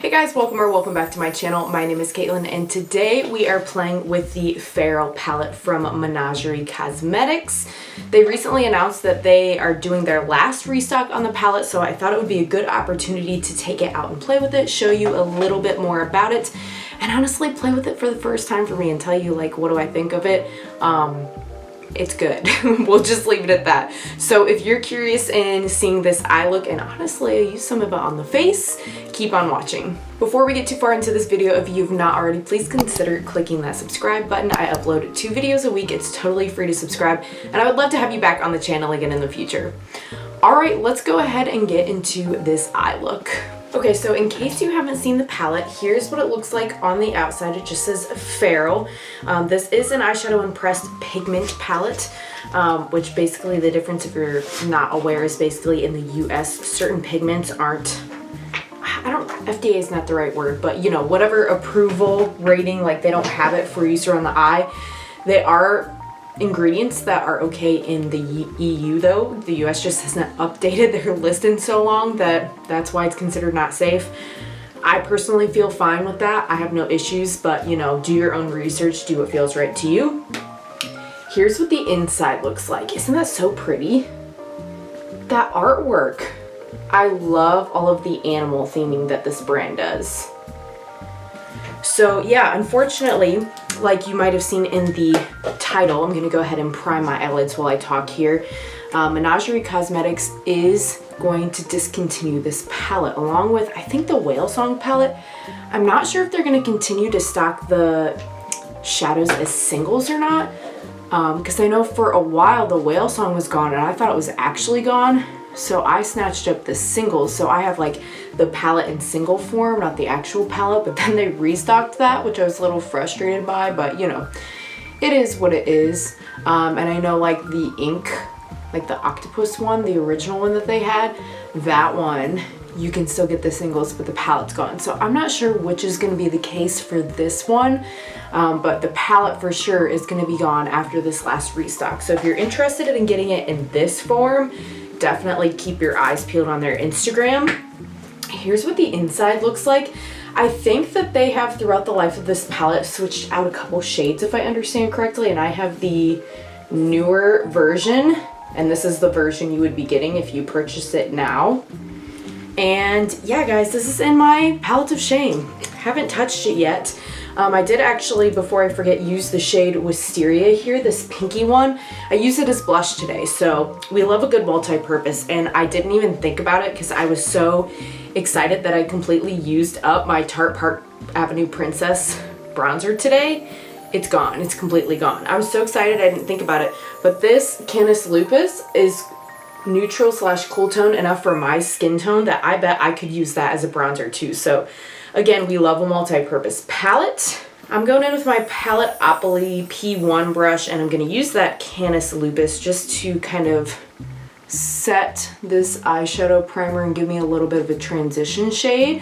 Hey guys, welcome back to my channel. My name is Caitlin and today we are playing with the Feral palette from Menagerie Cosmetics. They recently announced that they are doing their last restock on the palette, so I thought it would be a good opportunity to take it out and play with it, show you a little bit more about it, and honestly play with it for the first time for me and tell you like what do I think of it. It's good. We'll just leave it at that. So if you're curious in seeing this eye look, and honestly I use some of it on the face, keep on watching. Before we get too far into this video, if you've not already, please consider clicking that subscribe button. I upload 2 videos a week. It's totally free to subscribe, and I would love to have you back on the channel again in the future. Alright, let's go ahead and get into this eye look. Okay, so in case you haven't seen the palette, here's what it looks like on the outside. It just says Feral. This is an eyeshadow impressed pigment palette, which basically the difference, if you're not aware, is basically in the US, certain pigments aren't, FDA is not the right word, but you know, whatever approval rating, like they don't have it for use around the eye. They are ingredients that are okay in the EU though. The US just hasn't updated their list in so long that's why it's considered not safe. I personally feel fine with that. I have no issues, but you know, do your own research, do what feels right to you. Here's what the inside looks like. Isn't that so pretty? That artwork. I love all of the animal theming that this brand does. So yeah, unfortunately, like you might have seen in the title, I'm going to go ahead and prime my eyelids while I talk here. Menagerie Cosmetics is going to discontinue this palette along with, I think, the Whale Song palette. I'm not sure if they're going to continue to stock the shadows as singles or not, because I know for a while the Whale Song was gone and I thought it was actually gone. So I snatched up the singles, so I have like the palette in single form, not the actual palette, but then they restocked that, which I was a little frustrated by, but you know, it is what it is. And I know like the ink, like the octopus one, the original one that they had, that one, you can still get the singles, but the palette's gone. So I'm not sure which is gonna be the case for this one, but the palette for sure is gonna be gone after this last restock. So if you're interested in getting it in this form, definitely keep your eyes peeled on their Instagram. Here's what the inside looks like. I think that they have throughout the life of this palette switched out a couple shades if I understand correctly, and I have the newer version, and this is the version you would be getting if you purchase it now. And yeah guys, this is in my palette of shame. Haven't touched it yet. I did actually, before I forget, use the shade Wisteria here, this pinky one. I use it as blush today, so we love a good multi-purpose, and I didn't even think about it because I was so excited that I completely used up my Tarte Park Avenue Princess bronzer today. It's gone. It's completely gone. I was so excited I didn't think about it, but this Canis Lupus is neutral / cool tone enough for my skin tone that I bet I could use that as a bronzer too. So again, we love a multi-purpose palette. I'm going in with my Palette Opoly P1 brush, and I'm going to use that Canis Lupus just to kind of set this eyeshadow primer and give me a little bit of a transition shade.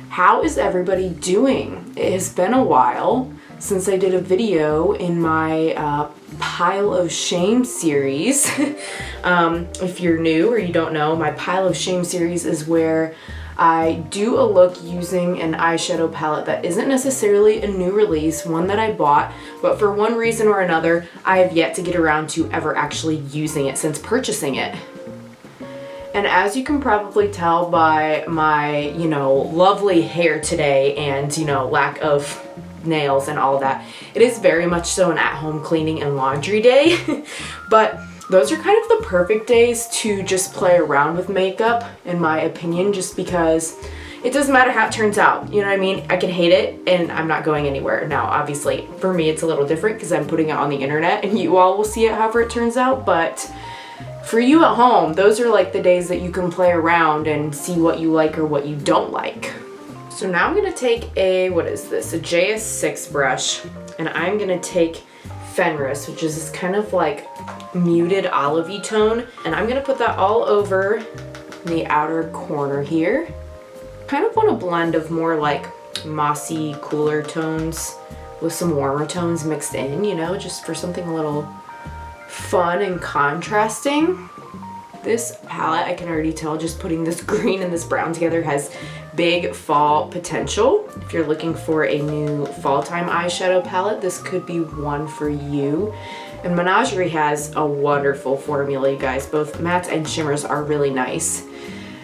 How is everybody doing? It has been a while since I did a video in my Pile of Shame series. If you're new or you don't know, my Pile of Shame series is where I do a look using an eyeshadow palette that isn't necessarily a new release, one that I bought, but for one reason or another, I have yet to get around to ever actually using it since purchasing it. And as you can probably tell by my, you know, lovely hair today and, you know, lack of nails and all that, it is very much so an at-home cleaning and laundry day. But those are kind of the perfect days to just play around with makeup, in my opinion, just because it doesn't matter how it turns out. You know what I mean? I can hate it and I'm not going anywhere. Now, obviously, for me, it's a little different because I'm putting it on the internet and you all will see it however it turns out. But for you at home, those are like the days that you can play around and see what you like or what you don't like. So now I'm going to take a, what is this? A JS6 brush, and I'm going to take Fenris, which is this kind of like muted olivey tone, and I'm gonna put that all over the outer corner here. Kind of want a blend of more like mossy, cooler tones with some warmer tones mixed in, you know, just for something a little fun and contrasting. This palette, I can already tell just putting this green and this brown together, has big fall potential. If you're looking for a new fall time eyeshadow palette, this could be one for you. And Menagerie has a wonderful formula, you guys. Both mattes and shimmers are really nice.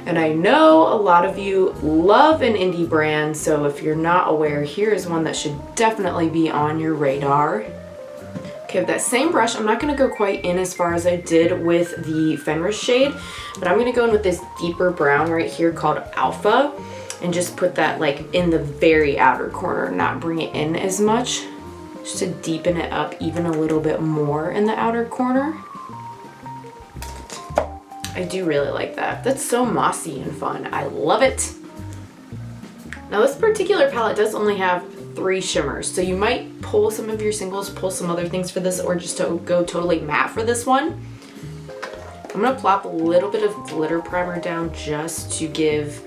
And I know a lot of you love an indie brand, so if you're not aware, here is one that should definitely be on your radar. Okay, with that same brush, I'm not going to go quite in as far as I did with the Fenris shade, but I'm going to go in with this deeper brown right here called Alpha, and just put that like in the very outer corner, not bring it in as much, just to deepen it up even a little bit more in the outer corner. I do really like that. That's so mossy and fun. I love it. Now this particular palette does only have 3 shimmers, so you might pull some of your singles, pull some other things for this, or just to go totally matte for this one. I'm gonna plop a little bit of glitter primer down just to give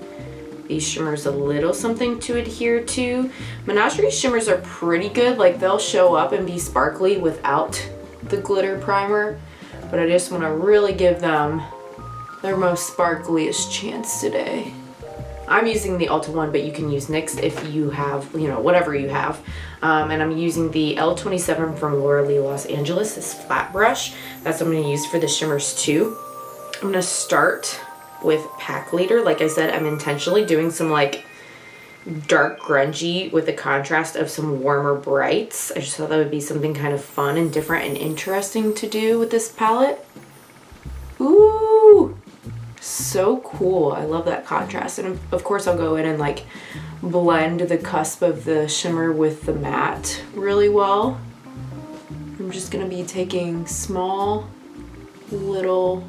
these shimmers a little something to adhere to. Menagerie shimmers are pretty good, like they'll show up and be sparkly without the glitter primer, but I just wanna really give them their most sparkliest chance today. I'm using the Ulta one, but you can use NYX if you have, you know, whatever you have. And I'm using the L27 from Laura Lee Los Angeles, this flat brush. That's what I'm gonna use for the shimmers too. I'm gonna start with Pack Leader. Like I said, I'm intentionally doing some like dark grungy with the contrast of some warmer brights. I just thought that would be something kind of fun and different and interesting to do with this palette. Ooh! So cool. I love that contrast. And of course I'll go in and like blend the cusp of the shimmer with the matte really well. I'm just going to be taking small little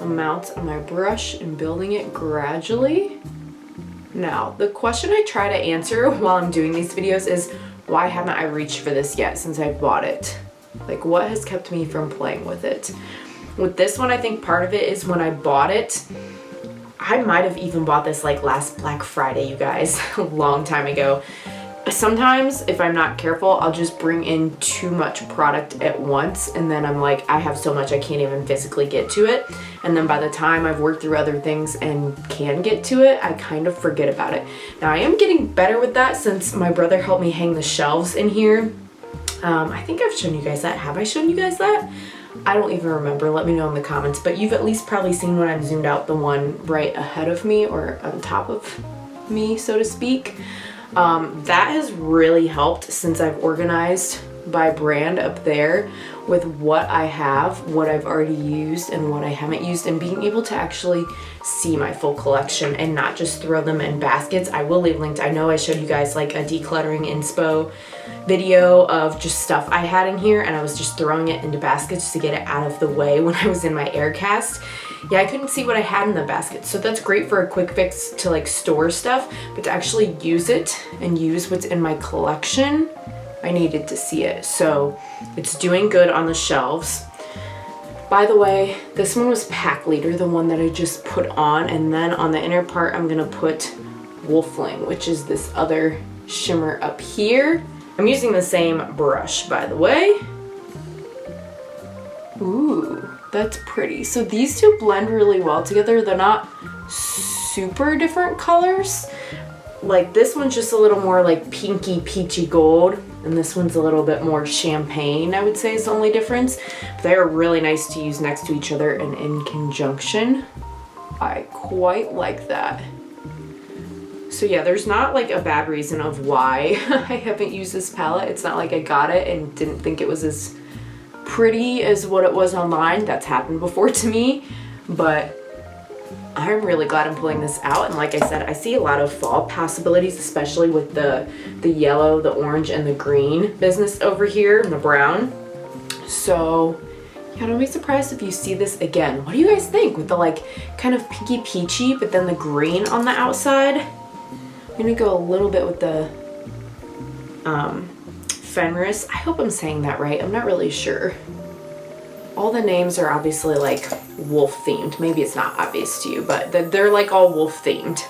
amounts on my brush and building it gradually. Now, the question I try to answer while I'm doing these videos is, why haven't I reached for this yet since I bought it? Like, what has kept me from playing with it? With this one, I think part of it is when I bought it, I might have even bought this like last Black Friday, you guys, a long time ago. Sometimes, if I'm not careful, I'll just bring in too much product at once, and then I'm like, I have so much I can't even physically get to it. And then by the time I've worked through other things and can get to it, I kind of forget about it. Now, I am getting better with that since my brother helped me hang the shelves in here. I think I've shown you guys that. Have I shown you guys that? I don't even remember. Let me know in the comments. But you've at least probably seen when I've zoomed out the one right ahead of me or on top of me, so to speak. That has really helped since I've organized by brand up there with what I have, what I've already used, and what I haven't used, and being able to actually see my full collection and not just throw them in baskets. I will leave linked. I know I showed you guys like a decluttering inspo video of just stuff I had in here, and I was just throwing it into baskets to get it out of the way when I was in my air cast. Yeah, I couldn't see what I had in the basket, so that's great for a quick fix to like store stuff, but to actually use it and use what's in my collection, I needed to see it. So it's doing good on the shelves. By the way, this one was Pack Leader, the one that I just put on, and then on the inner part I'm gonna put Wolfling, which is this other shimmer up here. I'm using the same brush, by the way. Ooh, that's pretty. So these two blend really well together. They're not super different colors. Like this one's just a little more like pinky peachy gold, and this one's a little bit more champagne, I would say is the only difference. But they are really nice to use next to each other and in conjunction. I quite like that. So yeah, there's not like a bad reason of why I haven't used this palette. It's not like I got it and didn't think it was as pretty as what it was online. That's happened before to me, but I'm really glad I'm pulling this out. And like I said, I see a lot of fall possibilities, especially with the yellow, the orange, and the green business over here, and the brown. So yeah, don't be surprised if you see this again. What do you guys think with the like kind of pinky peachy, but then the green on the outside? I'm gonna go a little bit with the Fenris. I hope I'm saying that right. I'm not really sure. All the names are obviously like wolf themed. Maybe it's not obvious to you, but they're like all wolf themed.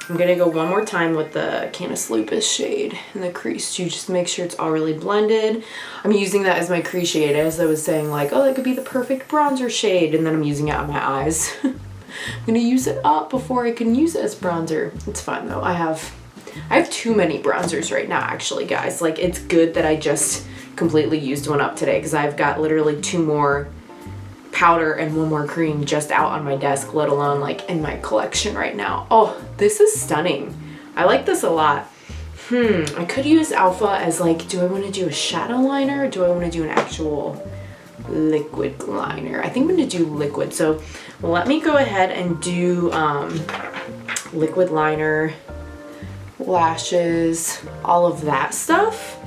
I'm gonna go one more time with the Canis Lupus shade in the crease to just make sure it's all really blended. I'm using that as my crease shade, as I was saying, like, oh, that could be the perfect bronzer shade, and then I'm using it on my eyes. I'm gonna use it up before I can use it as bronzer. It's fine though. I have too many bronzers right now, actually, guys. Like, it's good that I just completely used one up today because I've got literally 2 more powder and 1 more cream just out on my desk, let alone like in my collection right now. Oh, this is stunning. I like this a lot. I could use Alpha as like, do I want to do a shadow liner or do I want to do an actual liquid liner? I think I'm going to do liquid. So let me go ahead and do liquid liner, lashes, all of that stuff.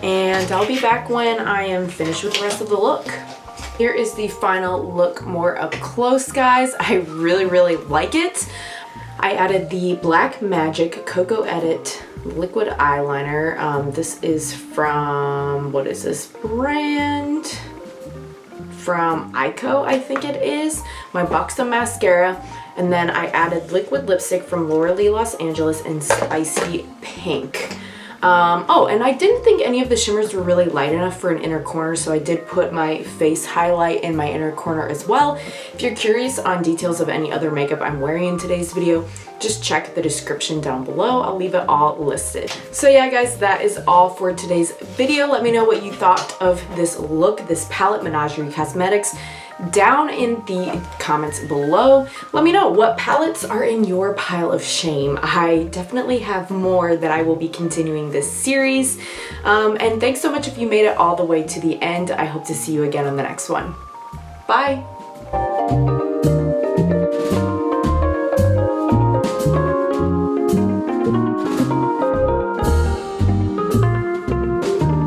And I'll be back when I am finished with the rest of the look. Here is the final look more up close, guys. I really, really like it. I added the Black Magic Cocoa Edit liquid eyeliner. This is from, what is this brand? From Eyeko, I think it is. My Buxom Mascara. And then I added liquid lipstick from Laura Lee Los Angeles in Spicy Pink. Oh, and I didn't think any of the shimmers were really light enough for an inner corner, so I did put my face highlight in my inner corner as well. If you're curious on details of any other makeup I'm wearing in today's video, just check the description down below. I'll leave it all listed. So yeah, guys, that is all for today's video. Let me know what you thought of this look, this palette, Menagerie Cosmetics, down in the comments below. Let me know what palettes are in your pile of shame. I definitely have more that I will be continuing this series. And thanks so much if you made it all the way to the end. I hope to see you again on the next one. Bye.